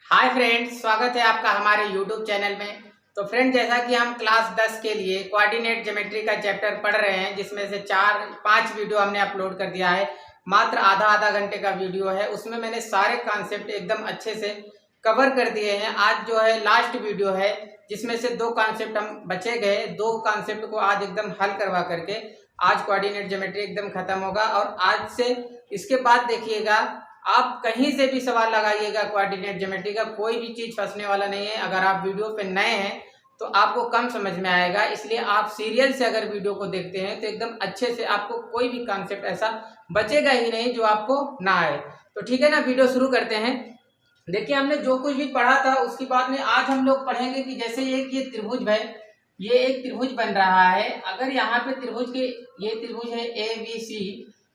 Hi friends, स्वागत है आपका हमारे यूट्यूब चैनल में। तो फ्रेंड, जैसा कि हम क्लास 10 के लिए कोऑर्डिनेट ज्योमेट्री का चैप्टर पढ़ रहे हैं, जिसमें से 4-5 वीडियो हमने अपलोड कर दिया है। मात्र आधा घंटे का वीडियो है, उसमें मैंने सारे कॉन्सेप्ट एकदम अच्छे से कवर कर दिए हैं। आज जो है लास्ट वीडियो है, जिसमें से 2 कॉन्सेप्ट हम बचे गए। 2 कॉन्सेप्ट को आज एकदम हल करवा करके आज कोऑर्डिनेट ज्योमेट्री एकदम खत्म होगा। और आज से इसके बाद देखिएगा, आप कहीं से भी सवाल लगाइएगा, कोऑर्डिनेट ज्योमेट्री का कोई भी चीज फंसने वाला नहीं है। अगर आप वीडियो पे नए हैं तो आपको कम समझ में आएगा, इसलिए आप सीरियल से अगर वीडियो को देखते हैं तो एकदम अच्छे से आपको कोई भी कॉन्सेप्ट ऐसा बचेगा ही नहीं जो आपको ना आए। तो ठीक है ना, वीडियो शुरू करते हैं। देखिए, हमने जो कुछ भी पढ़ा था उसके बाद में आज हम लोग पढ़ेंगे कि जैसे ये त्रिभुज है, ये एक त्रिभुज बन रहा है। अगर यहाँ पे त्रिभुज के ये त्रिभुज है ABC,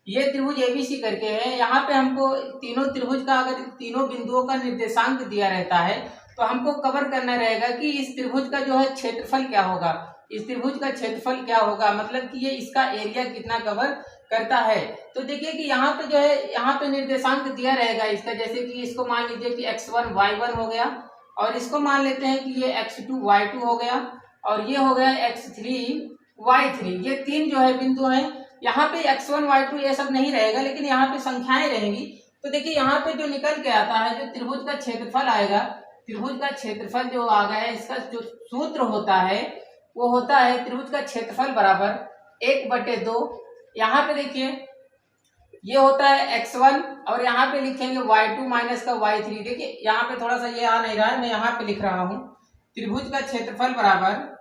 ये त्रिभुज ABC करके है। यहाँ पे हमको तीनों त्रिभुज का, अगर तीनों बिंदुओं का निर्देशांक दिया रहता है तो हमको कवर करना रहेगा कि इस त्रिभुज का जो है क्षेत्रफल क्या होगा। इस त्रिभुज का क्षेत्रफल क्या होगा, मतलब कि ये इसका एरिया कितना कवर करता है। तो देखिए कि यहाँ पे जो है, यहाँ पे निर्देशांक दिया रहेगा इसका। जैसे कि इसको मान लीजिए कि x1 y1 हो गया, और इसको मान लेते हैं कि ये x2 y2 हो गया, और ये हो गया x3 y3। ये 3 जो है बिंदु हैं। यहाँ पे x1 y2 ये सब नहीं रहेगा, लेकिन यहाँ पे संख्याएं रहेंगी। तो देखिए, यहाँ पे जो निकल के आता है, जो त्रिभुज का क्षेत्रफल आएगा, त्रिभुज का क्षेत्रफल जो आ गया है, इसका जो सूत्र होता है वो होता है त्रिभुज का क्षेत्रफल बराबर 1/2। यहाँ पे देखिए, ये होता है x1, और यहाँ पे लिखेंगे y2 माइनस का y3। देखिए यहाँ पे थोड़ा सा ये आ नहीं रहा है, मैं यहाँ पे लिख रहा हूँ त्रिभुज का क्षेत्रफल बराबर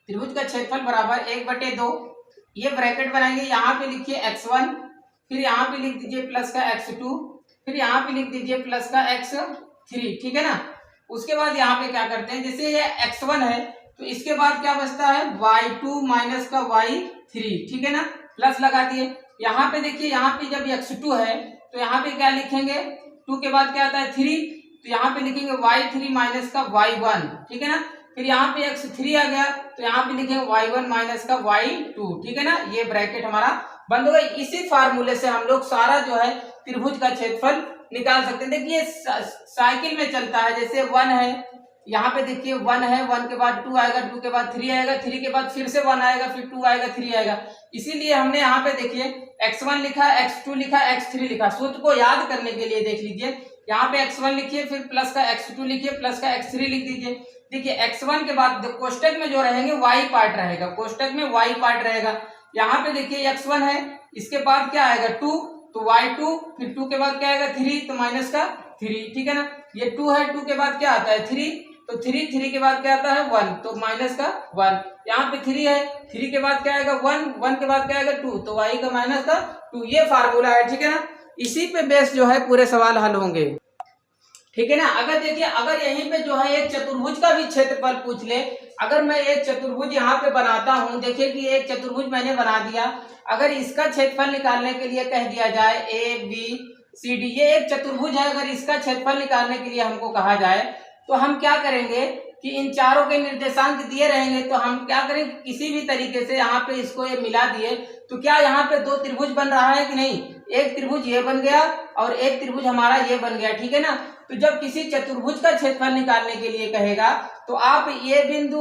त्रिभुज का क्षेत्रफल बराबर 1/2। ये ब्रैकेट बनाएंगे, यहाँ पे लिखिए x1, फिर यहाँ पे लिख दीजिए प्लस का x2, फिर यहाँ पे लिख दीजिए प्लस का x3। ठीक है ना। उसके बाद यहाँ पे क्या करते हैं, जैसे ये x1 है तो इसके बाद क्या बचता है y2 माइनस का y3। ठीक है ना, प्लस लगा दिए। यहाँ पे देखिए, यहाँ पे जब x2 है तो यहाँ पे क्या लिखेंगे, 2 के बाद क्या आता है 3, तो यहाँ पे लिखेंगे y3 माइनस का y1। ठीक है ना। फिर यहाँ पे x3 आ गया तो यहाँ पे लिखेंगे y1 माइनस का y2। ठीक है ना, ये ब्रैकेट हमारा बंद हो गया। इसी फार्मूले से हम लोग सारा जो है त्रिभुज का क्षेत्रफल निकाल सकते हैं। देखिए साइकिल में चलता है, जैसे 1 है, यहाँ पे देखिए 1 है, 1 के बाद 2 आएगा, 2 के बाद 3 आएगा, 3 के बाद फिर से 1 आएगा, फिर 2 आएगा, 3 आएगा। इसीलिए हमने यहाँ पे देखिए x1 लिखा, x2 लिखा, x3 लिखा। सूत्र को याद करने के लिए देख लीजिए, यहाँ पे x1 लिखिए, फिर प्लस का x2 लिखिए, प्लस का x3 लिख दीजिए। देखिए x1 के बाद कोष्टक में जो रहेंगे y पार्ट रहेगा, कोष्टक में y पार्ट रहेगा। यहाँ पे देखिए x1 है, इसके बाद क्या आएगा 2, तो y2, फिर 2 के बाद क्या आएगा 3, तो माइनस का 3। ठीक है ना, ये 2 है, 2 के बाद क्या आता है 3, तो 3 के बाद क्या आता है 1, तो माइनस का 1। यहाँ पे 3 है, 3 के बाद क्या आएगा 1, 1 के बाद क्या आएगा 2, तो y का माइनस का 2। ये फार्मूला है। ठीक है ना, इसी पे बेस जो है पूरे सवाल हल होंगे। ठीक है ना। अगर देखिए, अगर यहीं पे जो है एक चतुर्भुज का भी क्षेत्रफल पूछ ले, अगर मैं एक चतुर्भुज यहाँ पे बनाता हूँ, देखिए कि एक चतुर्भुज मैंने बना दिया, अगर इसका क्षेत्रफल निकालने के लिए कह दिया जाए ABCD, ये एक चतुर्भुज है, अगर इसका क्षेत्रफल निकालने के लिए हमको कहा जाए तो हम क्या करेंगे कि इन चारों के निर्देशांक दिए रहेंगे, तो हम क्या करेंगे, किसी भी तरीके से यहाँ पे इसको ये मिला दिए तो क्या यहाँ पे 2 त्रिभुज बन रहा है कि नहीं। एक त्रिभुज ये बन गया और एक त्रिभुज हमारा ये बन गया। ठीक है ना। तो जब किसी चतुर्भुज का क्षेत्रफल निकालने के लिए कहेगा तो आप ये बिंदु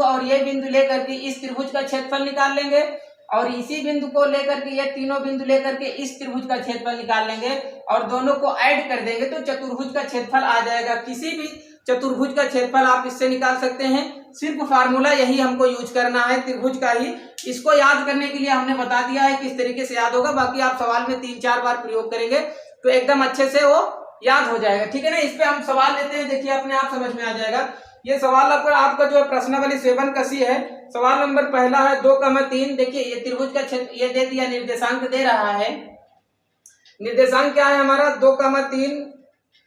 और ये बिंदु लेकर के इस त्रिभुज का क्षेत्रफल निकाल लेंगे, और इसी बिंदु को लेकर के, ये तीनों बिंदु लेकर के इस त्रिभुज का क्षेत्रफल निकाल लेंगे, और दोनों को ऐड कर देंगे तो चतुर्भुज का क्षेत्रफल आ जाएगा। किसी भी चतुर्भुज का क्षेत्रफल आप इससे निकाल सकते हैं। सिर्फ फार्मूला यही हमको यूज करना है, त्रिभुज का ही। इसको याद करने के लिए हमने बता दिया है किस तरीके से याद होगा। बाकी आप सवाल में 3-4 बार प्रयोग करेंगे तो एकदम अच्छे से वो याद हो जाएगा। ठीक है ना। इस पे हम सवाल लेते हैं, देखिए अपने आप समझ में आ जाएगा। ये सवाल आपका जो है प्रश्नावली 7 कसी है। सवाल नंबर पहला है 2,3। देखिए ये त्रिभुज का क्षेत्र ये दे दिया, निर्देशांक दे रहा है। निर्देशांक क्या है हमारा 2,3,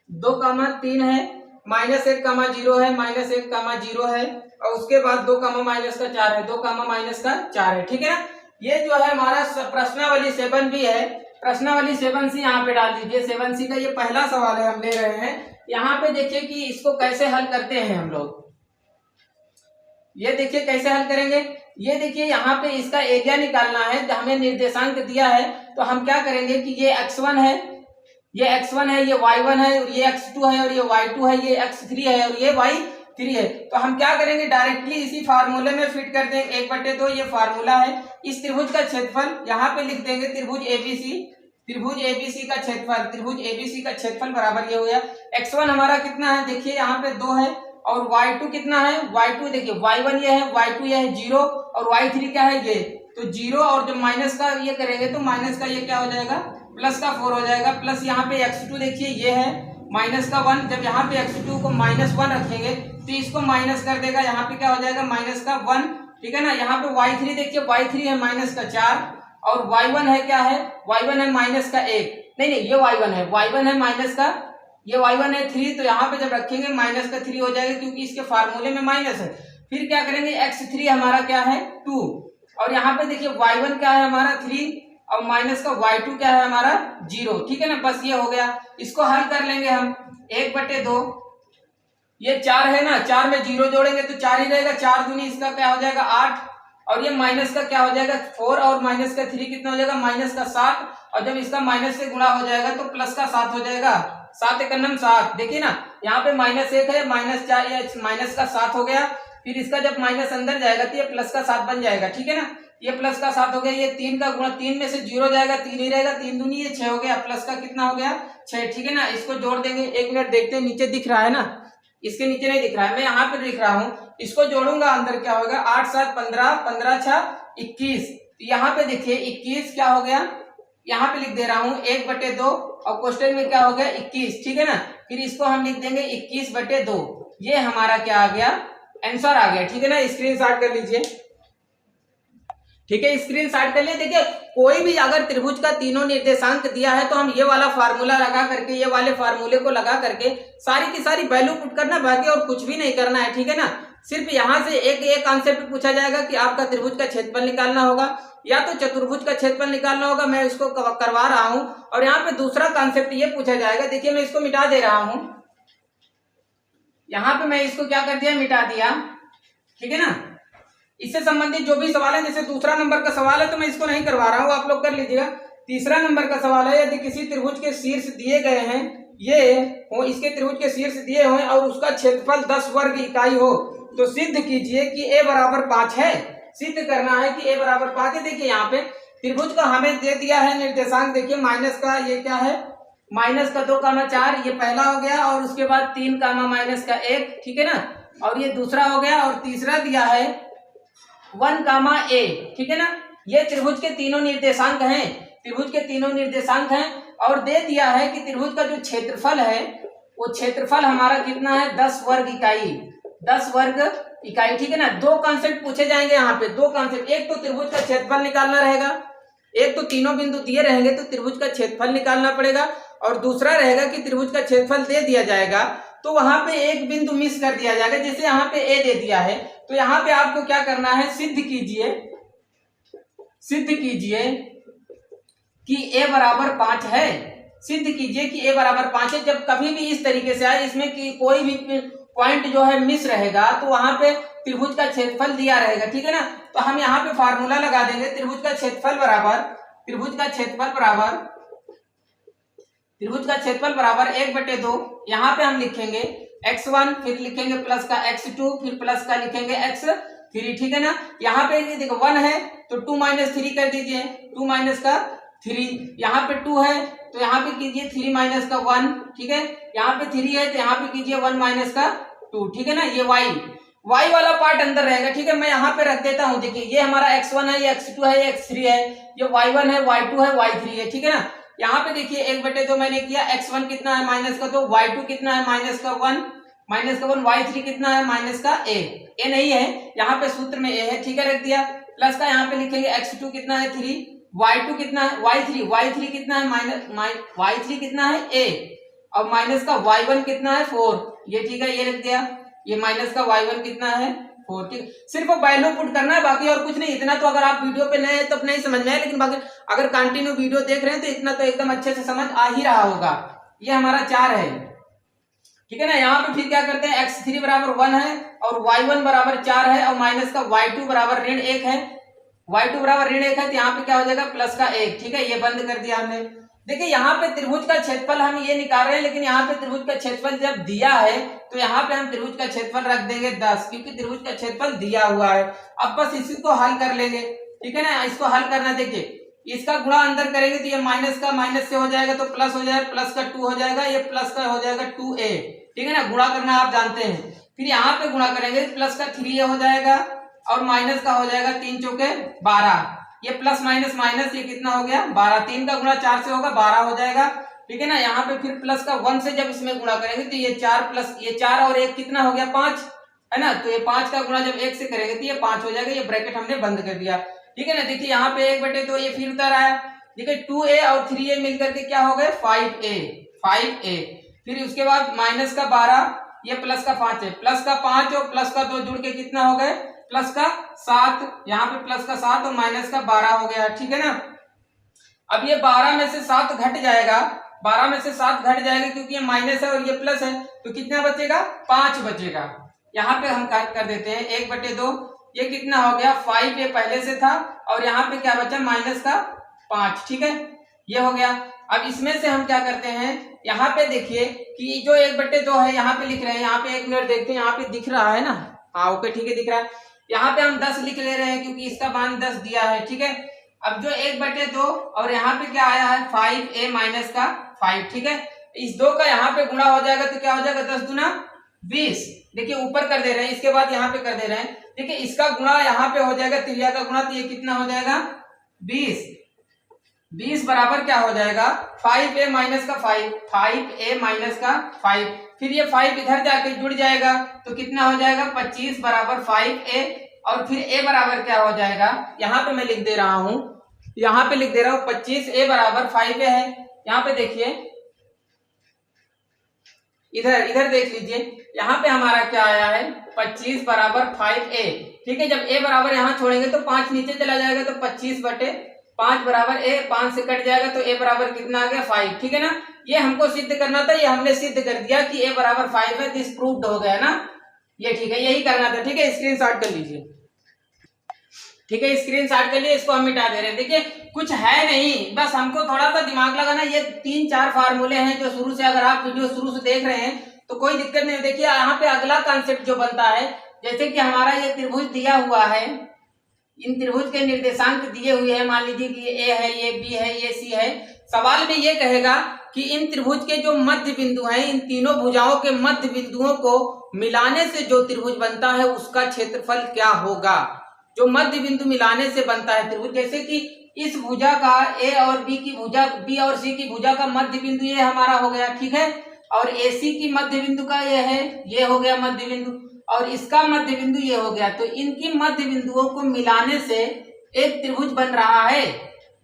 2,3 है, -1,0 है, -1,0 है, और उसके बाद 2,-4 है, 2,-4 है। ठीक है ना। ये जो है हमारा प्रश्नावली 7 भी है। प्रश्नावली 7C यहाँ पे डाल दीजिए। 7C का ये पहला सवाल है, हम ले रहे हैं। यहाँ पे देखिए कि इसको कैसे हल करते हैं हम लोग। ये देखिए कैसे हल करेंगे। ये देखिए यहाँ पे इसका एरिया निकालना है, हमें निर्देशांक दिया है, तो हम क्या करेंगे कि ये x1 है, ये x1 है, ये y1 है, और ये x2 है, और ये y2 है, ये x3 है, और ये y3 है। तो हम क्या करेंगे, डायरेक्टली इसी फार्मूले में फिट कर देंगे, 1/2 ये फार्मूला है। इस त्रिभुज का क्षेत्रफल यहाँ पे लिख देंगे, त्रिभुज एबीसी का क्षेत्रफल, त्रिभुज एबीसी का क्षेत्रफल बराबर ये हो गया। x1 हमारा कितना है, देखिए यहाँ पे 2 है, और y2 कितना है, y2 देखिए y1 ये है, y2 ये है 0, और y3 क्या है ये, तो 0, और जब माइनस का ये करेंगे तो माइनस का ये क्या हो जाएगा, प्लस का 4 हो जाएगा, प्लस यहाँ पे x2 देखिए ये है माइनस का 1, जब यहाँ पे x2 को -1 रखेंगे तो इसको माइनस कर देगा, यहाँ पे क्या हो जाएगा -1, ठीक है ना। यहाँ पे y3 देखिए, y3 है -4, और y1 है क्या है, y1 है -1, नहीं ये y1 है माइनस का, ये y1 है 3, तो यहाँ पे जब रखेंगे -3 हो जाएगा, क्योंकि इसके फार्मूले में माइनस है। फिर क्या करेंगे, x3 हमारा क्या है 2, और यहाँ पे देखिए y1 क्या है हमारा 3, और माइनस का y2 क्या है हमारा 0, ठीक है ना। बस ये हो गया, इसको हल कर लेंगे हम, 1/2, ये 4 है ना, 4 में 0 जोड़ेंगे तो 4 ही रहेगा, 4 दूनी इसका क्या हो जाएगा 8, और ये माइनस का क्या हो जाएगा 4, और माइनस का 3 कितना हो जाएगा -7, और जब इसका माइनस से गुणा हो जाएगा तो प्लस का 7 हो जाएगा, 7 एकम 7, देखिए ना यहाँ पे -1 है, -4, ये माइनस का 7 हो गया। फिर इसका जब माइनस अंदर जाएगा तो ये प्लस का 7 बन जाएगा, ठीक है ना। ये प्लस का 7 हो गया, ये 3 का गुणा, 3 में से 0 जाएगा, 3 ही रहेगा, 3 दूनी ये 6 हो गया, प्लस का कितना हो गया 6, ठीक है ना। इसको जोड़ देंगे, 1 मिनट देखते हैं, नीचे दिख रहा है ना, इसके नीचे नहीं दिख रहा है, मैं यहाँ पे लिख रहा हूँ, इसको जोड़ूंगा, अंदर क्या होगा 8 7 15, 15 6 21, यहाँ पे देखिए 21 क्या हो गया, यहाँ पे लिख दे रहा हूँ 1/2, और क्वेश्चन में क्या हो गया 21, ठीक है ना। फिर इसको हम लिख देंगे 21/2, ये हमारा क्या आ गया, आंसर आ गया, ठीक है ना। स्क्रीनशॉट कर लीजिए, ठीक है, स्क्रीनशॉट कर लिए। देखिए कोई भी अगर त्रिभुज का तीनों निर्देशांक दिया है तो हम ये वाला फार्मूला लगा करके, ये वाले फार्मूले को लगा करके सारी की सारी वैल्यू पुट करना, बाकी और कुछ भी नहीं करना है, ठीक है ना। सिर्फ यहाँ से एक कॉन्सेप्ट पूछा जाएगा कि आपका त्रिभुज का क्षेत्रफल निकालना होगा, या तो चतुर्भुज का क्षेत्रफल निकालना होगा, मैं इसको करवा रहा हूं। और यहाँ पे दूसरा कॉन्सेप्ट ये पूछा जाएगा, देखिए मैं इसको मिटा दे रहा हूं, यहाँ पे मैं इसको क्या कर दिया, मिटा दिया, ठीक है ना। इससे संबंधित जो भी सवाल है, जैसे दूसरा नंबर का सवाल है तो मैं इसको नहीं करवा रहा हूँ, आप लोग कर लीजिएगा। तीसरा नंबर का सवाल है, यदि किसी त्रिभुज के शीर्ष दिए गए हैं, ये हो, इसके त्रिभुज के शीर्ष दिए हुए और उसका क्षेत्रफल 10 वर्ग इकाई हो, तो सिद्ध कीजिए कि a बराबर 5 है। सिद्ध करना है कि a बराबर 5 है। देखिए यहाँ पे त्रिभुज का हमें दे दिया है निर्देशांक, देखिए माइनस का ये क्या है, -2,4, ये पहला हो गया, और उसके बाद 3, -1, ठीक है ना, और ये दूसरा हो गया, और तीसरा दिया है 1, ठीक है ना। ये त्रिभुज के तीनों निर्देशांक हैं, त्रिभुज के तीनों निर्देशांक हैं, और दे दिया है कि त्रिभुज का जो क्षेत्रफल है वो क्षेत्रफल हमारा कितना है 10 वर्ग इकाई, 10 वर्ग इकाई, ठीक है ना। दो कॉन्सेप्ट पूछे जाएंगे यहाँ पे, दो कॉन्सेप्ट, एक तो त्रिभुज का क्षेत्रफल निकालना रहेगा, एक तो तीनों बिंदु दिए रहेंगे तो त्रिभुज का क्षेत्रफल निकालना पड़ेगा, और दूसरा रहेगा कि त्रिभुज का क्षेत्रफल दे दिया जाएगा तो वहां पे एक बिंदु मिस कर दिया जाएगा, जैसे यहाँ पे ए दे दिया है, तो यहाँ पे आपको क्या करना है, सिद्ध कीजिए कि a बराबर 5 है। सिद्ध कीजिए कि a बराबर 5 है। जब कभी भी इस तरीके से आए, इसमें कि कोई भी पॉइंट जो है मिस रहेगा तो वहां पे त्रिभुज का क्षेत्रफल दिया रहेगा, ठीक है ना। तो हम यहाँ पे फार्मूला लगा देंगे, त्रिभुज का क्षेत्रफल बराबर 1/2, यहाँ पे हम लिखेंगे x1, फिर लिखेंगे प्लस का x2, फिर प्लस का लिखेंगे x3, ठीक है ना। यहाँ पे देखो 1 है तो 2 - 3 कर दीजिए, 2 - 3, यहाँ पे 2 है तो यहाँ पे कीजिए 3 - 1, ठीक है। यहाँ पे 3 है तो यहाँ पे कीजिए 1 - 2, ठीक है ना। ये y वाला पार्ट अंदर रहेगा, ठीक है। मैं यहाँ पे रख देता हूँ, देखिए ये हमारा x1 है, ये x2 है, ये x3 है, ये y1 है, y2 है, y3 है, ठीक है ना। यहाँ पे देखिए 1/2 मैंने किया, x1 कितना है -2, y2 कितना है -1, y3 कितना है -a नहीं है, यहाँ पे सूत्र में a है, ठीक है, रख दिया। प्लस का यहाँ पे लिखेंगे x2 कितना है 3, y2 कितना है y3 कितना है y3 कितना है a, और माइनस का y1 कितना है 4, ये ठीक है, ये रख दिया। ये माइनस का y1 कितना है 4, ठीक। सिर्फ वैल्यू पुट करना है, बाकी और कुछ नहीं। इतना तो अगर आप वीडियो पे नए हैं तो नहीं समझ में आए, लेकिन बाकी अगर कंटिन्यू वीडियो देख रहे हैं तो इतना तो एकदम अच्छे से समझ आ ही रहा होगा। ये हमारा 4 है, ठीक है ना। यहाँ पे फिर क्या करते हैं, x3 बराबर 1 है और y1 बराबर 4 है और माइनस का y2 बराबर ऋण 1 है, y2 बराबर ऋण 1 है, तो यहाँ पे क्या हो जाएगा प्लस का 1। ठीक है, ये बंद कर दिया हमने। देखिए यहाँ पे त्रिभुज का क्षेत्रफल हम ये निकाल रहे हैं, लेकिन यहाँ पे त्रिभुज का क्षेत्रफल जब दिया है तो यहाँ पे हम त्रिभुज का क्षेत्रफल रख देंगे 10, क्योंकि त्रिभुज का क्षेत्रफल दिया हुआ है। अब बस इसी को हल कर लेंगे। ठीक है ना, इसको हल करना, देखिए इसका गुणा अंदर करेंगे तो ये माइनस का माइनस से हो जाएगा तो प्लस हो जाएगा, प्लस का 2 हो जाएगा, ये प्लस का हो जाएगा 2a। ठीक है ना, गुणा करना आप जानते हैं। फिर यहाँ पे गुणा करेंगे प्लस का 3a हो जाएगा और माइनस का हो जाएगा 3 चौके 12, ये प्लस माइनस माइनस, ये कितना हो गया 12, 3 का गुणा 4 से होगा 12 हो जाएगा। ठीक है ना, यहाँ पे फिर प्लस का 1 से जब इसमें गुणा करेंगे तो ये 4 प्लस ये 4 और 1 कितना हो गया 5, है ना। तो ये 5 का गुणा जब 1 से करेंगे तो ये 5 हो जाएगा, ये ब्रैकेट हमने बंद कर दिया। ठीक है ना, देखिए यहाँ पे 1/2 ये फिर उतर आया। देखिए 2a और 3a मिलकर के क्या हो गए 5a। फिर उसके बाद माइनस का 12, ये प्लस का 5 है, प्लस का 5 और प्लस का 2 जुड़ के कितना हो गए प्लस का 7, यहाँ पे प्लस का 7 और माइनस का 12 हो गया। ठीक है ना, अब ये 12 में से 7 घट जाएगा, 12 में से 7 घट जाएगा क्योंकि ये माइनस है और ये प्लस है, तो कितना बचेगा 5 बचेगा। यहाँ पे हम कर देते हैं 1/2, ये कितना हो गया 5a पहले से था और यहाँ पे क्या बचा माइनस का 5। ठीक है, ये हो गया। अब इसमें से हम क्या करते हैं, यहाँ पे देखिए कि जो 1/2 है यहाँ पे लिख रहे हैं, यहाँ पे 1 मिनट देखते हैं, यहाँ पे दिख रहा है ना, हाँ ओके ठीक है दिख रहा है। यहाँ पे हम 10 लिख ले रहे हैं क्योंकि इसका मान 10 दिया है। ठीक है, अब जो 1/2 और यहाँ पे क्या आया है 5a माइनस का 5। ठीक है, इस 2 का यहाँ पे गुणा हो जाएगा तो क्या हो जाएगा 10 दूना 20। देखिए ऊपर कर दे रहे हैं, इसके बाद यहाँ पे कर दे रहे हैं। देखिए इसका गुणा यहाँ पे हो जाएगा, त्रिज्या का गुणा, तो ये कितना हो जाएगा 20 बराबर क्या हो जाएगा 5a माइनस का 5 माइनस का 5। फिर ये 5 इधर जाके जुड़ जाएगा तो कितना हो जाएगा 25 बराबर 5a। और फिर a बराबर क्या हो जाएगा, यहाँ पे मैं लिख दे रहा हूं, यहाँ पे लिख दे रहा हूं 25a बराबर 5a है। यहाँ पे देखिए इधर देख लीजिए, यहाँ पे हमारा क्या आया है 25 बराबर 5a। ठीक है, जब a बराबर यहाँ छोड़ेंगे तो 5 नीचे चला जाएगा तो 25/5 बराबर a, 5 से कट जाएगा तो a बराबर कितना आ गया 5। ठीक है ना, ये हमको सिद्ध करना था, ये हमने सिद्ध कर दिया कि a बराबर 5 है, दिस प्रूव्ड हो गया ना, ये ठीक है, यही करना था। ठीक है, स्क्रीनशॉट कर लीजिए। ठीक है, स्क्रीनशॉट कर लिए, इसको हम मिटा दे रहे हैं। देखिए कुछ है नहीं, बस हमको थोड़ा सा दिमाग लगाना। ये 3-4 फार्मूले हैं जो शुरू से, अगर आप वीडियो शुरू से देख रहे हैं तो कोई दिक्कत नहीं। देखिए यहाँ पे अगला कॉन्सेप्ट जो बनता है, जैसे कि हमारा ये त्रिभुज दिया हुआ है, इन त्रिभुज के निर्देशांक दिए हुए हैं, मान लीजिए कि ये a है, ये b है, ये c है। सवाल में ये कहेगा कि इन त्रिभुज के जो मध्य बिंदु हैं, इन तीनों भुजाओं के मध्य बिंदुओं को मिलाने से जो त्रिभुज बनता है उसका क्षेत्रफल क्या होगा। जो मध्य बिंदु मिलाने से बनता है त्रिभुज, जैसे कि इस भुजा का a और b की भुजा, b और c की भुजा का मध्य बिंदु ये हमारा हो गया। ठीक है, और AC की मध्य बिंदु का ये है, ये हो गया मध्य बिंदु, और इसका मध्य बिंदु ये हो गया। तो इनकी मध्य बिंदुओं को मिलाने से एक त्रिभुज बन रहा है,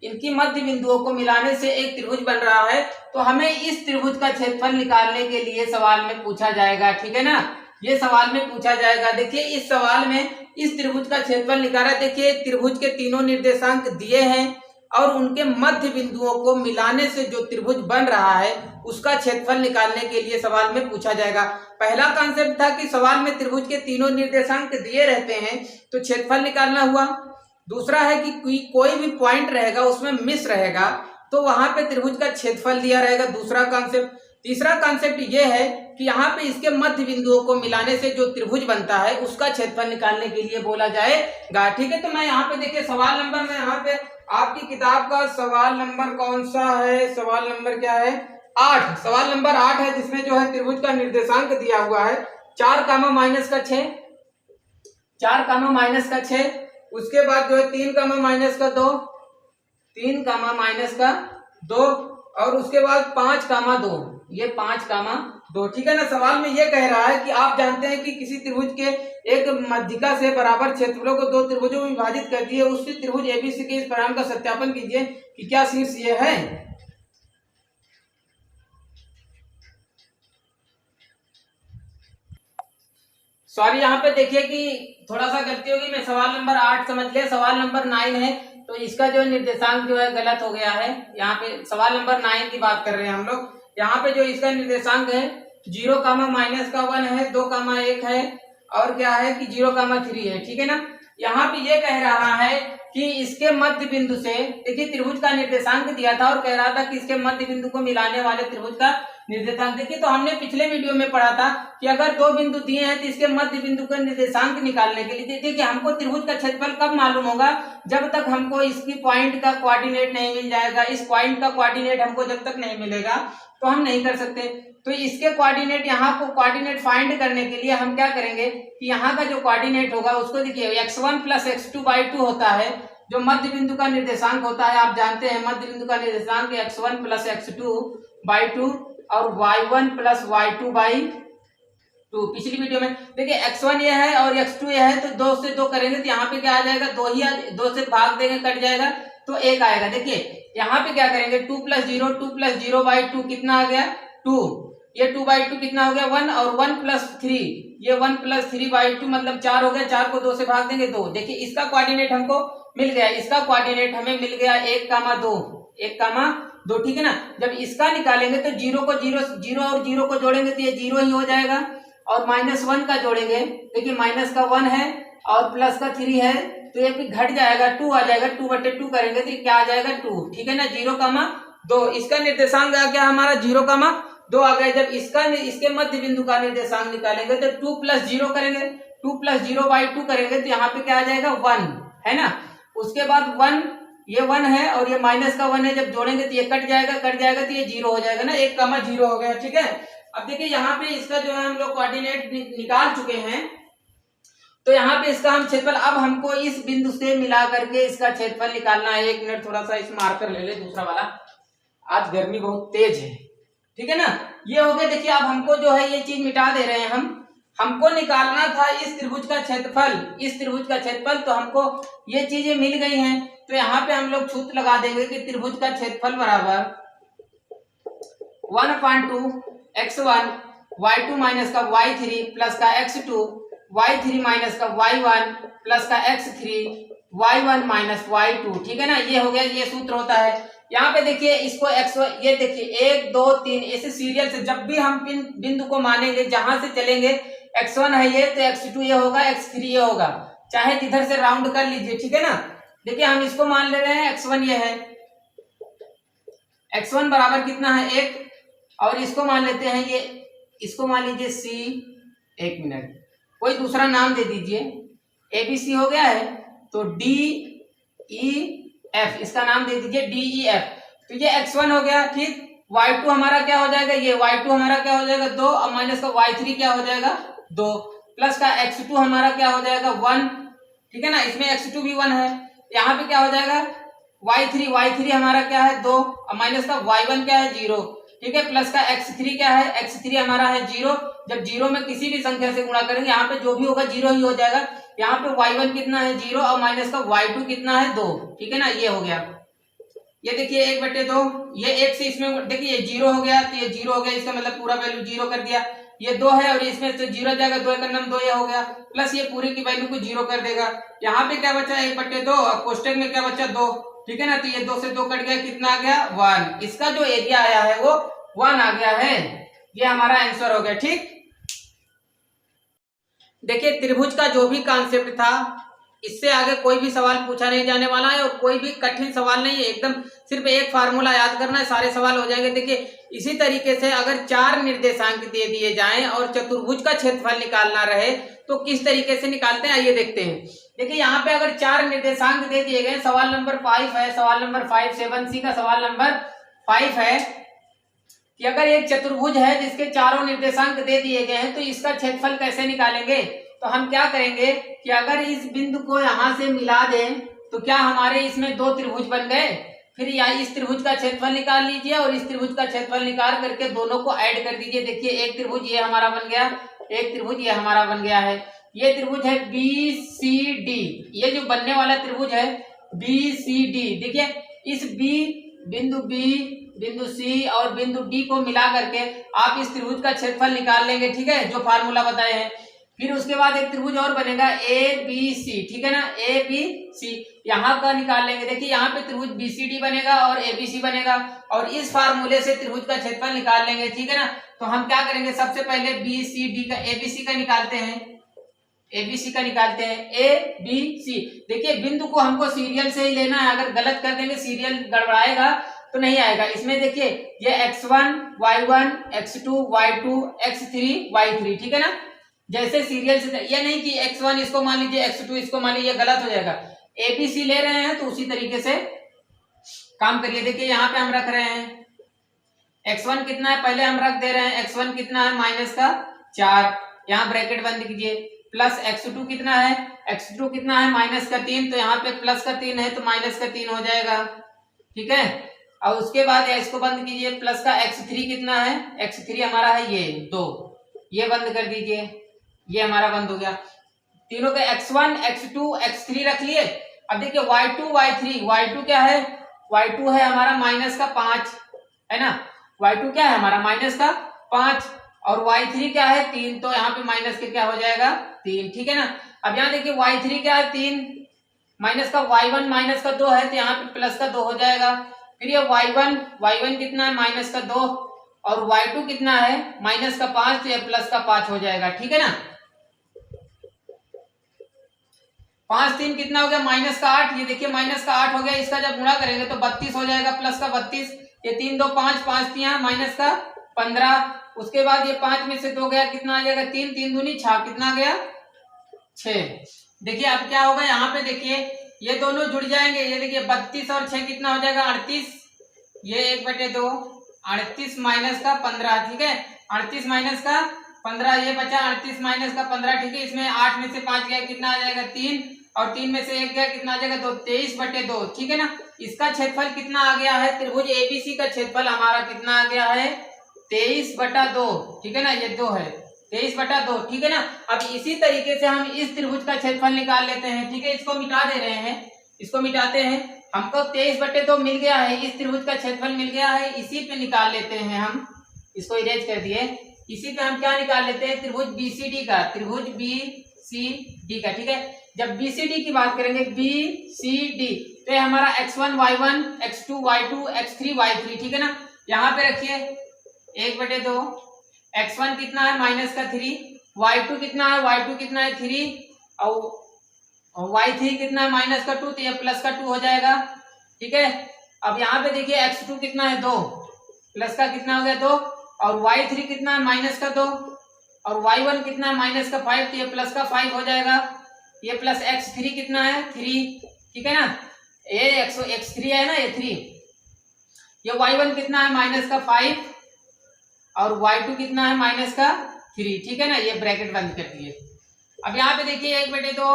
इनकी मध्य बिंदुओं को मिलाने से एक त्रिभुज बन रहा है। तो हमें इस त्रिभुज का क्षेत्रफल निकालने के लिए सवाल में पूछा जाएगा। ठीक है ना, ये सवाल में पूछा जाएगा। देखिए इस सवाल में इस त्रिभुज का क्षेत्रफल निकाला। देखिए त्रिभुज के तीनों निर्देशांक दिए हैं और उनके मध्य बिंदुओं को मिलाने से जो त्रिभुज बन रहा है उसका क्षेत्रफल निकालने के लिए सवाल में पूछा जाएगा। पहला कॉन्सेप्ट था कि सवाल में त्रिभुज के तीनों निर्देशांक दिए रहते हैं तो क्षेत्रफल निकालना हुआ। दूसरा है कि कोई भी पॉइंट रहेगा उसमें मिस रहेगा तो वहां पे त्रिभुज का क्षेत्रफल दिया रहेगा, दूसरा कॉन्सेप्ट। तीसरा कॉन्सेप्ट ये है कि यहाँ पे इसके मध्य बिंदुओं को मिलाने से जो त्रिभुज बनता है उसका क्षेत्रफल निकालने के लिए बोला जाएगा। ठीक है, तो मैं यहाँ पे देखिए सवाल नंबर में, यहाँ पे आपकी किताब का सवाल नंबर कौन सा है, सवाल नंबर क्या है 8, सवाल नंबर 8 है, जिसमें जो है त्रिभुज का निर्देशांक दिया हुआ है 4, -6, 4, उसके बाद जो है 3, -2, 3, -2, और उसके बाद 5, 2, ये 5, 2। ठीक है ना, सवाल में ये कह रहा है कि आप जानते हैं कि किसी त्रिभुज के एक मध्यिका से बराबर क्षेत्रफलों को 2 त्रिभुजों में विभाजित कर दिए, उससे त्रिभुज एबीसी के इस परिणाम का सत्यापन कीजिए कि क्या शीर्ष ये है। सॉरी, यहाँ पे देखिए कि थोड़ा सा गलती होगी, मैं सवाल नंबर 8 समझ लिया, सवाल नंबर 9 है, तो इसका जो निर्देशांक जो है गलत हो गया है। यहाँ पे सवाल नंबर 9 की बात कर रहे हैं हम लोग। यहाँ पे जो इसका निर्देशांक है 0, -1 है, 2, 1 है, और क्या है कि 0, 3 है। ठीक है ना। यहाँ पे ये कह रहा है कि इसके मध्य बिंदु से, देखिए त्रिभुज का निर्देशांक दिया था और कह रहा था कि इसके मध्य बिंदु को मिलाने वाले त्रिभुज का निर्देशांक। देखिए तो हमने पिछले वीडियो में पढ़ा था कि अगर दो बिंदु दिए हैं तो इसके मध्य बिंदु का निर्देशांक निकालने के लिए देखिए हमको त्रिभुज का क्षेत्रफल कब मालूम होगा, जब तक हमको इसकी पॉइंट का कोऑर्डिनेट नहीं मिल जाएगा। इस पॉइंट का कोऑर्डिनेट हमको जब तक नहीं मिलेगा तो हम नहीं कर सकते। तो इसके कोऑर्डिनेट, यहाँ को कोऑर्डिनेट फाइंड करने के लिए हम क्या करेंगे कि यहाँ का जो कोऑर्डिनेट होगा उसको देखिए x1 + x2/2 होता है, जो मध्य बिंदु का निर्देशांक होता है। आप जानते हैं मध्य बिंदु का निर्देशांक x1 + x2/2 और y1 + y2/2। पिछली वीडियो में देखिए x1 ये है और x2 ये है, तो 2 से 2 करेंगे तो यहाँ पे क्या आ जाएगा, 2 ही 2 से भाग देंगे, कट जाएगा तो 1 आएगा। देखिए यहाँ पे क्या करेंगे 2 + 0, 2 + 0/2 कितना आ गया 2, ये 2/2 कितना हो गया 1, और 1 + 3 ये 1 + 3/2 मतलब 4 हो गया। 4 को 2 से भाग देंगे 2। देखिए इसका कोऑर्डिनेट हमको मिल गया, इसका कोऑर्डिनेट हमें मिल गया 1, 2। ठीक है ना। जब इसका निकालेंगे तो 0 को 0 और 0 को जोड़ेंगे तो ये 0 ही हो जाएगा, और -1 का जोड़ेंगे, देखिए माइनस का 1 है और प्लस का 3 है तो ये घट जाएगा, 2 आ जाएगा। 2/2 करेंगे तो क्या आ जाएगा 2। ठीक है ना। 0, 2 इसका निर्देशांक आ गया हमारा 0, 2 आ गया। जब इसके मध्य बिंदु का निर्देशांक निकालेंगे तो 2 + 0 करेंगे, 2 + 0/2 करेंगे तो यहाँ पे क्या आ जाएगा 1 है ना। उसके बाद 1, ये 1 है और ये माइनस का 1 है, जब जोड़ेंगे तो ये कट जाएगा तो ये 0 हो जाएगा ना, 1, 0 हो गया। ठीक है। अब देखिए यहाँ पे इसका जो है हम लोग कोऑर्डिनेट निकाल चुके हैं, तो यहाँ पे इसका हम क्षेत्रफल, अब हमको इस बिंदु से मिला करके इसका क्षेत्रफल निकालना है। 1 मिनट थोड़ा सा इस मार्कर ले ले दूसरा वाला, आज गर्मी बहुत तेज है। ठीक है ना। ये हो गया। देखिए अब हमको जो है ये चीज मिटा दे रहे हैं हमको निकालना था इस त्रिभुज का क्षेत्रफल, तो हमको ये चीजें मिल गई हैं। तो यहाँ पे हम लोग सूत्र लगा देंगे कि त्रिभुज का क्षेत्रफल बराबर 1/2 x1 y2 माइनस का y3 प्लस का x2 y3 माइनस का y1 प्लस का x3 y1 माइनस y2। ठीक है ना। ये हो गया, ये सूत्र होता है। यहाँ पे देखिए इसको x1, ये देखिए 1, 2, 3 ऐसे सीरियल से जब भी हम बिंदु को मानेंगे, जहां से चलेंगे x1 है ये तो x2 ये होगा, x3 ये होगा, चाहे जिधर से राउंड कर लीजिए। ठीक है ना। देखिए हम इसको मान ले रहे हैं x1 ये है, x1 बराबर कितना है 1, और इसको मान लेते हैं ये, इसको मान लीजिए c, 1 मिनट कोई दूसरा नाम दे दीजिए, ABC हो गया है तो DEF इसका नाम दे दीजिए DEF। तो ये x1 हो गया। ठीक। y2 हमारा क्या हो जाएगा, ये y2 हमारा क्या हो जाएगा 2, और माइनस का y3 क्या हो जाएगा 2, प्लस का x2 हमारा क्या हो जाएगा 1। ठीक है ना। इसमें x2 भी 1 है। यहाँ पे क्या हो जाएगा y3 हमारा क्या है 2, और माइनस का y1 क्या है 0। ठीक है। प्लस का x3 क्या है, x3 हमारा है 0। जब 0 में किसी भी संख्या से गुणा करेंगे यहाँ पे जो भी होगा 0 ही हो जाएगा। यहाँ पे y1 कितना है 0, और माइनस का y2 कितना है 2। ठीक है ना। ये हो गया। ये देखिए 1/2, ये 1 से इसमें देखिए ये 0 हो गया, तो ये 0 हो गया, इसका मतलब पूरा वैल्यू 0 कर दिया। ये 2 है और इसमें से 0 जाएगा, 2 का नाम 2 ये हो गया, प्लस ये पूरी की वैल्यू को 0 कर देगा। यहाँ पे क्या बचा 1/2 और कोष्टक में क्या बचा 2। ठीक है ना। तो ये 2 से 2 कट गया, कितना आ गया 1। इसका जो एरिया आया है वो 1 आ गया है। ये हमारा आंसर हो गया। ठीक। देखिए त्रिभुज का जो भी कॉन्सेप्ट था, इससे आगे कोई भी सवाल पूछा नहीं जाने वाला है, और कोई भी कठिन सवाल नहीं है, एकदम सिर्फ एक फार्मूला याद करना है, सारे सवाल हो जाएंगे। देखिए इसी तरीके से अगर 4 निर्देशांक दे दिए जाएं और चतुर्भुज का क्षेत्रफल निकालना रहे तो किस तरीके से निकालते हैं, आइए देखते हैं। देखिए यहाँ पे अगर 4 निर्देशांक दे दिए गए, सवाल नंबर 5 है, सवाल नंबर 5 7C का सवाल नंबर 5 है कि अगर एक चतुर्भुज है जिसके चारों निर्देशांक दे दिए गए हैं तो इसका क्षेत्रफल कैसे निकालेंगे। तो हम क्या करेंगे कि अगर इस बिंदु को यहाँ से मिला दें तो क्या हमारे इसमें 2 त्रिभुज बन गए। फिर इस त्रिभुज का क्षेत्रफल निकाल लीजिए और इस त्रिभुज का क्षेत्रफल निकाल करके दोनों को ऐड कर दीजिए। देखिए एक त्रिभुज ये हमारा बन गया, एक त्रिभुज ये हमारा बन गया है। ये त्रिभुज है BCD, ये जो बनने वाला त्रिभुज है BCD। देखिए इस बिंदु C और बिंदु D को मिला करके आप इस त्रिभुज का क्षेत्रफल निकाल लेंगे। ठीक है, जो फार्मूला बताए हैं। फिर उसके बाद एक त्रिभुज और बनेगा ABC। ठीक है ना, ABC यहाँ का निकाल लेंगे। देखिए यहाँ पे त्रिभुज BCD बनेगा और ABC बनेगा, और इस फार्मूले से त्रिभुज का क्षेत्रफल निकाल लेंगे। ठीक है ना, तो हम क्या करेंगे, सबसे पहले बी सी डी का एबीसी का निकालते हैं, एबीसी का निकालते हैं, ए बी सी। देखिए बिंदु को हमको सीरियल से ही लेना है, अगर गलत कर देंगे सीरियल गड़बड़ाएगा तो नहीं आएगा। इसमें देखिए ये x1 y1 x2 y2 x3 y3, ठीक है ना। जैसे सीरियल से, ये नहीं कि x1 इसको मान लीजिए x2 इसको मान लीजिए, गलत हो जाएगा। एबीसी ले रहे हैं तो उसी तरीके से काम करिए। देखिए यहाँ पे हम रख रहे हैं x1 कितना है, पहले हम रख दे रहे हैं x1 कितना है माइनस का 4, यहाँ ब्रैकेट बंद कीजिए, प्लस x2 कितना है, x2 कितना है माइनस का 3, तो यहाँ पे प्लस का 3 है तो माइनस का 3 हो जाएगा, ठीक है। और उसके बाद इसको बंद कीजिए, प्लस का x3 कितना है, x3 हमारा है ये 2, ये बंद कर दीजिए, ये हमारा बंद हो गया। तीनों के x1 x2 x3 रख लिए। अब देखिए y2 y3, y2 क्या है, y2 है हमारा माइनस का 5, है ना, y2 क्या है हमारा माइनस का 5, और y3 क्या है 3, तो यहाँ पे माइनस के क्या हो जाएगा 3, ठीक है ना। अब यहाँ देखिए y3 क्या है 3, माइनस का y1 माइनस का 2 है तो यहाँ पे प्लस का 2 हो जाएगा। फिर ये y1 कितना है माइनस का 2, और y2 कितना है माइनस का 5, तो ये प्लस का 5 हो जाएगा, ठीक है ना। 5 3 कितना हो गया माइनस का 8, ये देखिए माइनस का 8 हो गया, इसका जब गुणा करेंगे तो 32 हो जाएगा, प्लस का 32, ये 3 2 5 5 3 माइनस का 15। उसके बाद ये 5 में से 2 गया, कितना आ जाएगा 3 3 दूनी 6, कितना गया 6। देखिए अब क्या होगा, यहाँ पे देखिए ये दोनों जुड़ जाएंगे, ये देखिए 32 और 6 कितना हो जाएगा 38, ये 1/2, 38 माइनस का 15, ठीक है, 38 माइनस का 15 ये बचा, 38 माइनस का 15, ठीक है। इसमें 8 में से 5 गया, कितना आ जाएगा 3, और 3 में से 1 गया, कितना आ जाएगा 2, 23/2, ठीक है ना। इसका क्षेत्रफल कितना आ गया है, त्रिभुज एबीसी का क्षेत्रफल हमारा कितना आ गया है 23/2, ठीक है ना, ये 2 है 23/2, ठीक है ना। अब इसी तरीके से हम इस त्रिभुज का क्षेत्रफल निकाल लेते हैं, ठीक है। इसको मिटा दे रहे हैं, इसको मिटाते हैं, हमको 23/2 मिल गया है, इस त्रिभुज का क्षेत्रफल मिल गया है, इसी पे निकाल लेते हैं हम, इसको इरेज कर दिए, इसी पे हम क्या निकाल लेते हैं त्रिभुज बीसीडी का, त्रिभुज बीसीडी का, ठीक है। जब बीसीडी की बात करेंगे बीसीडी, तो हमारा x1 y1 x2 y2 x3 y3, ठीक है ना। यहाँ पे रखिए 1/2, x1 कितना है माइनस का 3, y2 कितना है, y2 कितना है 3, और y3 कितना है माइनस का 2, तो ये प्लस का 2 हो जाएगा, ठीक है। अब यहाँ पे देखिए x2 कितना है 2, प्लस का कितना हो गया 2, और y3 कितना है माइनस का 2, और y1 कितना है माइनस का 5, तो ये प्लस का 5 हो जाएगा, ये प्लस x3 कितना है 3, ठीक है ना, ये x3 है ना, ये 3, ये y1 कितना है माइनस का 5, और y2 कितना है माइनस का 3, ठीक है ना, ये ब्रैकेट बंद कर दिए। अब यहाँ पे देखिए 1/2,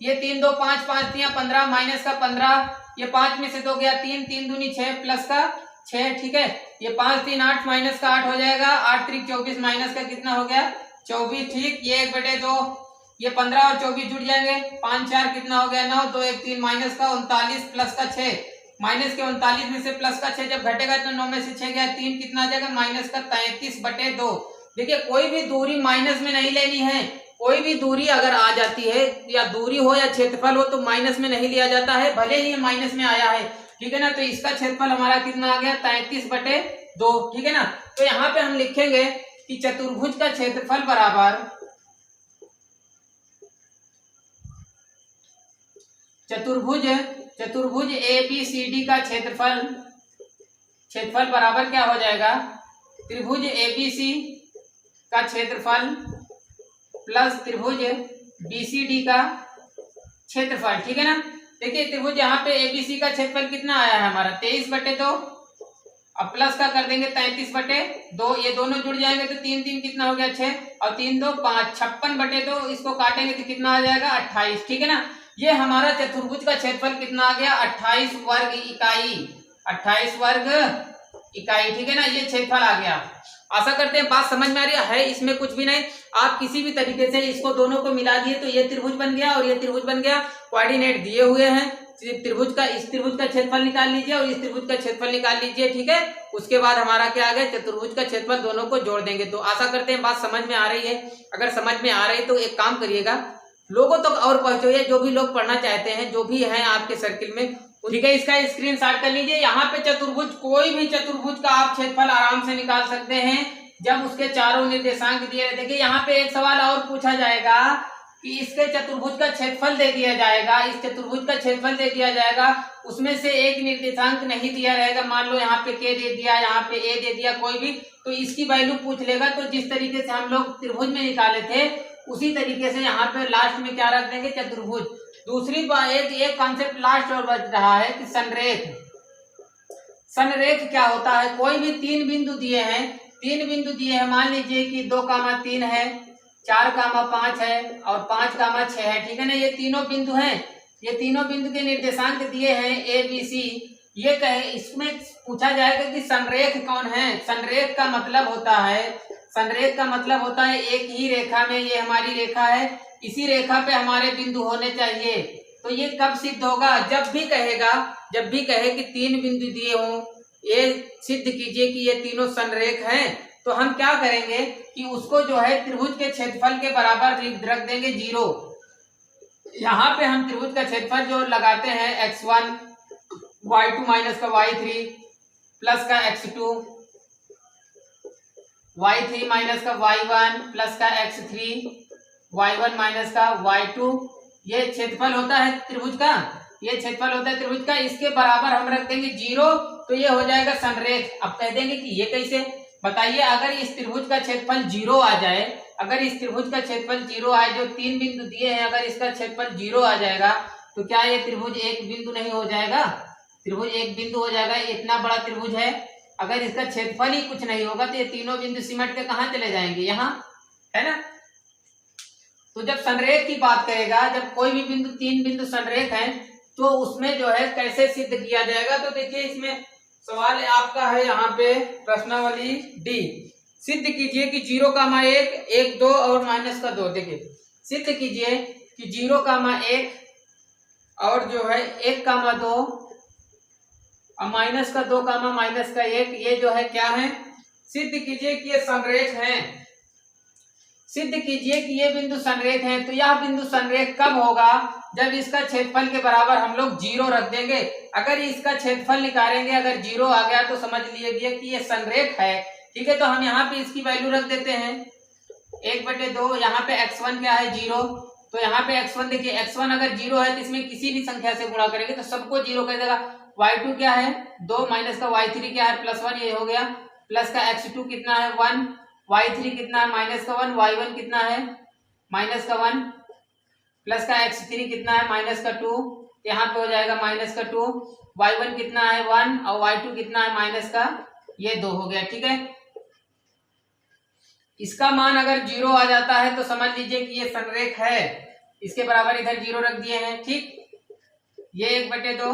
ये 3 2 5 5 3 15 माइनस का 15, ये 5 में से 2 गया, 3 3 दूनी 6 प्लस का 6, ठीक है, ये 5 3 8 माइनस का 8 हो जाएगा, 8 3 24 माइनस का कितना हो गया 24, ठीक, ये 1/2, ये 15 और 24 जुड़ जाएंगे, 5 4 कितना हो गया 9, 2 1 3 माइनस का 39 प्लस का 6, माइनस के 39 में से प्लस का 6 जब घटेगा तो 9 में से 6 गया 3, कितना आ जाएगा माइनस का 33/2। देखिए कोई भी दूरी माइनस में नहीं लेनी है, कोई भी दूरी अगर आ जाती है, या दूरी हो या क्षेत्रफल हो, तो माइनस में नहीं लिया जाता है, भले ही माइनस में आया है, ठीक है ना। तो इसका क्षेत्रफल हमारा कितना आ गया 33/2, ठीक है ना। तो यहाँ पे हम लिखेंगे कि चतुर्भुज का क्षेत्रफल बराबर, चतुर्भुज एबीसीडी का क्षेत्रफल बराबर क्या हो जाएगा, त्रिभुज एबीसी का क्षेत्रफल प्लस त्रिभुज बीसीडी का क्षेत्रफल, ठीक है ना। देखिए त्रिभुज यहाँ पे एबीसी का क्षेत्रफल कितना आया है हमारा 23/2, अब प्लस का कर देंगे 33/2, ये दोनों जुड़ जाएंगे तो 3 3 कितना हो गया 6, और 3 2 5 56/2, इसको काटेंगे तो कितना आ जाएगा 28, ठीक है ना। ये हमारा चतुर्भुज का क्षेत्रफल कितना आ गया 28 वर्ग इकाई, 28 वर्ग इकाई, ठीक है ना, ये क्षेत्रफल आ गया। आशा करते हैं बात समझ में आ रही है, इसमें कुछ भी नहीं, आप किसी भी तरीके से इसको दोनों को मिला दिए तो ये त्रिभुज बन गया और ये त्रिभुज बन गया, कोऑर्डिनेट दिए हुए हैं, त्रिभुज का इस त्रिभुज का क्षेत्रफल निकाल लीजिए और इस त्रिभुज का क्षेत्रफल निकाल लीजिए, ठीक है। उसके बाद हमारा क्या आ गया चतुर्भुज का क्षेत्रफल, दोनों को जोड़ देंगे। तो आशा करते हैं बात समझ में आ रही है। अगर समझ में आ रही तो एक काम करिएगा, लोगों तक और पहुंचाइए, जो भी लोग पढ़ना चाहते हैं, जो भी हैं आपके सर्किल में, ठीक है। इसका स्क्रीनशॉट कर लीजिए। यहाँ पे चतुर्भुज, कोई भी चतुर्भुज का आप क्षेत्रफल आराम से निकाल सकते हैं, जब उसके चारों निर्देशांक दिए। देखिए यहाँ पे एक सवाल और पूछा जाएगा कि इसके चतुर्भुज का क्षेत्रफल दे दिया जाएगा, इस चतुर्भुज का क्षेत्रफल दे दिया जाएगा, उसमें से एक निर्देशांक नहीं दिया रहेगा, मान लो यहाँ पे के दे दिया, यहाँ पे ए दे दिया, कोई भी, तो इसकी वैल्यू पूछ लेगा। तो जिस तरीके से हम लोग त्रिभुज में निकाले थे उसी तरीके से यहाँ पे लास्ट में क्या रख देंगे, चतुर्भुज। दूसरी बात, एक कॉन्सेप्ट लास्ट और बच रहा है कि संरेख। संरेख क्या होता है, कोई भी तीन बिंदु दिए हैं, तीन बिंदु दिए हैं, मान लीजिए कि 2,3 है, 4,5 है और 5,6 है, ठीक है ना, ये तीनों बिंदु हैं, ये तीनों बिंदु के निर्देशांक दिए हैं ए बी सी। ये कहे, इसमें पूछा जाएगा कि संरेख कौन है। संरेख का मतलब होता है, संरेख का मतलब होता है एक ही रेखा में, ये हमारी रेखा है, इसी रेखा पे हमारे बिंदु होने चाहिए। तो ये कब सिद्ध होगा, जब भी कहेगा, जब भी कहे कि तीन बिंदु दिए हों, ये सिद्ध कीजिए कि ये तीनों संरेख हैं, तो हम क्या करेंगे कि उसको जो है त्रिभुज के क्षेत्रफल के बराबर रख देंगे 0। यहाँ पे हम त्रिभुज का क्षेत्रफल जो लगाते हैं x1 y2 माइनस का y3 प्लस का x2 y3 माइनस का y1 प्लस का x3 y1 माइनस का y2, ये क्षेत्रफल होता है त्रिभुज का, ये क्षेत्रफल होता है त्रिभुज का, इसके बराबर हम रख देंगे 0, तो ये हो जाएगा संरेख। अब कह देंगे कि ये कैसे, बताइए, अगर इस त्रिभुज का क्षेत्रफल 0 आ जाए, अगर इस त्रिभुज का क्षेत्रफल 0 आए, जो तीन बिंदु दिए हैं, अगर इसका क्षेत्रफल 0 आ जाएगा तो क्या ये त्रिभुज एक बिंदु नहीं हो जाएगा, त्रिभुज एक बिंदु हो जाएगा। इतना बड़ा त्रिभुज है, अगर इसका क्षेत्रफल ही कुछ नहीं होगा तो ये तीनों बिंदु सिमट के कहाँ चले जाएंगे, यहाँ, है ना। तो जब संरेख की बात करेगा, जब कोई भी बिंदु, तीन बिंदु संरेख हैं, तो उसमें जो है कैसे सिद्ध किया जाएगा, तो देखिए इसमें सवाल आपका है यहाँ पे प्रश्नावली डी, सिद्ध कीजिए कि 0,1 1 2 और माइनस का 2। देखिए सिद्ध कीजिए कि 0,1 और जो है 1,2 और माइनस का 2, माइनस का 1, ये जो है क्या है, सिद्ध कीजिए कि ये संरेख हैं, सिद्ध कीजिए कि ये बिंदु संरेख हैं। तो यह बिंदु संरेख कब होगा, जब इसका क्षेत्रफल के बराबर हम लोग 0 रख देंगे। अगर इसका क्षेत्रफल निकालेंगे, अगर 0 आ गया तो समझ लीजिए कि ये संरेख है, ठीक है। तो हम यहाँ पे इसकी वैल्यू रख देते हैं 1/2, यहाँ पे x1 क्या है 0, तो यहाँ पे x1 देखिए, x1 अगर 0 है तो इसमें किसी भी संख्या से गुणा करेंगे तो सबको 0 कर देगा। y2 क्या है 2 माइनस का y3 क्या है +1, ये हो गया, प्लस का x2 कितना है 1, y3 कितना है -1, y1 कितना है -1, प्लस का x3 कितना है -2, यहाँ पे हो जाएगा -2, y1 कितना है 1 और y2 कितना है ये 2 हो गया, ठीक है। इसका मान अगर 0 आ जाता है तो समझ लीजिए कि ये संरेख है, इसके बराबर इधर 0 रख दिए हैं, ठीक। ये 1/2,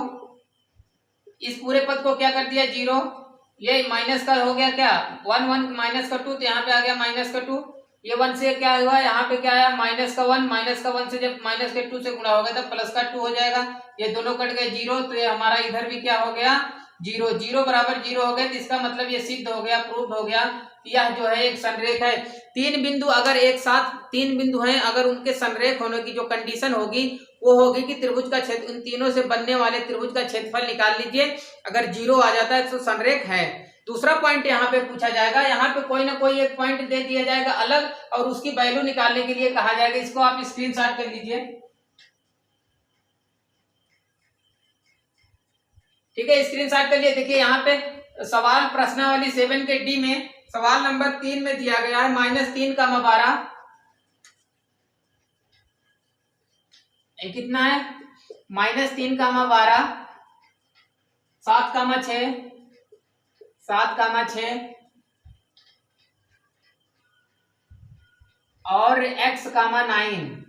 इस पूरे पद को क्या कर दिया 0, ये माइनस का हो गया क्या 1 1 -2, तो यहाँ पे आ गया -2, ये 1 से क्या हुआ, यहाँ पे क्या आया -1 से जब -2 से गुणा हो गया तो +2 हो जाएगा, ये दोनों कट गए 0, तो ये हमारा इधर भी क्या हो गया 0, 0 बराबर 0 हो गया। तो इसका मतलब ये सिद्ध हो गया, प्रूव हो गया कि यह जो है एक संरेख है। तीन बिंदु अगर एक साथ, तीन बिंदु हैं, अगर उनके संरेख होने की जो कंडीशन होगी वो होगी कि त्रिभुज का क्षेत्र, उन तीनों से बनने वाले त्रिभुज का क्षेत्रफल निकाल लीजिए, अगर 0 आ जाता है तो संरेख है। दूसरा पॉइंट यहाँ पे पूछा जाएगा, यहाँ पे कोई ना कोई एक पॉइंट दे दिया जाएगा अलग और उसकी वैल्यू निकालने के लिए कहा जाएगा, इसको आप स्क्रीनशॉट कर लीजिए, ठीक है, स्क्रीनशॉट कर लिए। देखिए यहाँ पे सवाल प्रश्नावली 7 के डी में सवाल नंबर 3 में दिया गया है -3, 12 कितना है -3, 12 7, 6 और x, 9।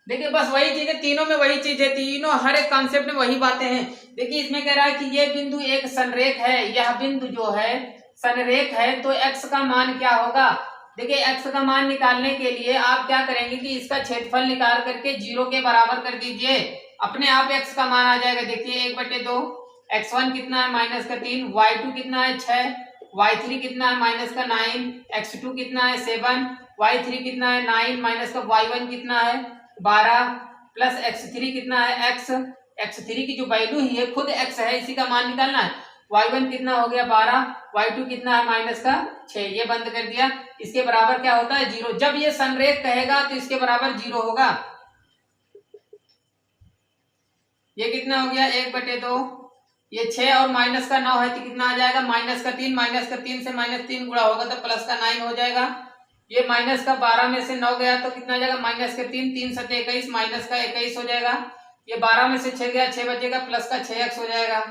देखिए बस वही चीज है, तीनों में वही चीज है, तीनों हर एक कॉन्सेप्ट में वही बातें हैं। देखिए इसमें कह रहा है कि ये बिंदु एक संरेख है, यह बिंदु जो है संरेख है, तो x का मान क्या होगा। देखिए x का मान निकालने के लिए आप क्या करेंगे कि इसका क्षेत्रफल निकाल करके 0 के बराबर कर दीजिए, अपने आप x का मान आ जाएगा। देखिए 1/2, x1 कितना है -3, y2 कितना है 6, y3 कितना है -9, x2 कितना है 7, y3 कितना है 9 y1 कितना है 12 प्लस x3 कितना है x3 की जो वैल्यू ही है खुद x है, इसी का मान निकालना है। y1 कितना हो गया 12, y2 कितना है माइनस का 6, ये बंद कर दिया। इसके बराबर क्या होता है 0। जब ये संरेख कहेगा तो इसके बराबर 0 होगा। ये कितना हो गया 1/2, ये 6 और माइनस का 9 है तो कितना आ जाएगा माइनस का 3, माइनस का 3 से -3 गुणा होगा तो प्लस का 9 हो जाएगा। ये माइनस का 12 में से 9 गया तो कितना आ जाएगा माइनस का 3, 3 7 21, माइनस का 21 हो जाएगा। ये 12 में से 6 गया 6 बचेगा, प्लस का 6x हो जाएगा।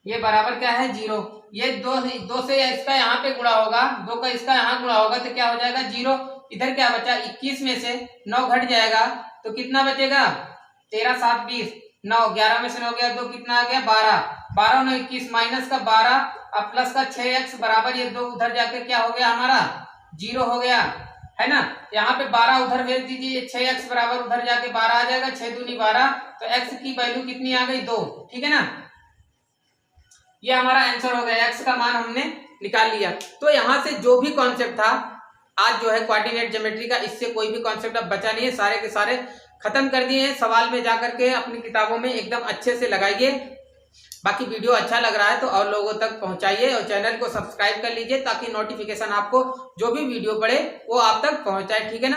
ये बराबर क्या है 0। ये 2 से इसका यहाँ पे गुणा होगा, 2 का इसका यहाँ गुणा होगा तो क्या हो जाएगा 0। इधर क्या बचा 21 में से 9 घट जाएगा तो कितना बचेगा 13 7 20, 9 11 में से 9 गया 2 कितना आ गया 12, 12 9 21, माइनस का 12 अब प्लस का 6x बराबर ये 2 उधर जाके क्या हो गया हमारा 0 हो गया, है ना। यहाँ पे 12 उधर भेज दीजिए, 6x बराबर उधर जाके 12 आ जाएगा, 6 दूनी 12, तो x की वैल्यू कितनी आ गई 2, ठीक है ना। ये हमारा आंसर हो गया, x का मान हमने निकाल लिया। तो यहाँ से जो भी कॉन्सेप्ट था आज जो है कोऑर्डिनेट ज्योमेट्री का, इससे कोई भी कॉन्सेप्ट अब बचा नहीं है, सारे के सारे खत्म कर दिए हैं। सवाल में जाकर के अपनी किताबों में एकदम अच्छे से लगाइए। बाकी वीडियो अच्छा लग रहा है तो और लोगों तक पहुंचाइए और चैनल को सब्सक्राइब कर लीजिए ताकि नोटिफिकेशन आपको जो भी वीडियो पड़े वो आप तक पहुंचाए, ठीक है ना।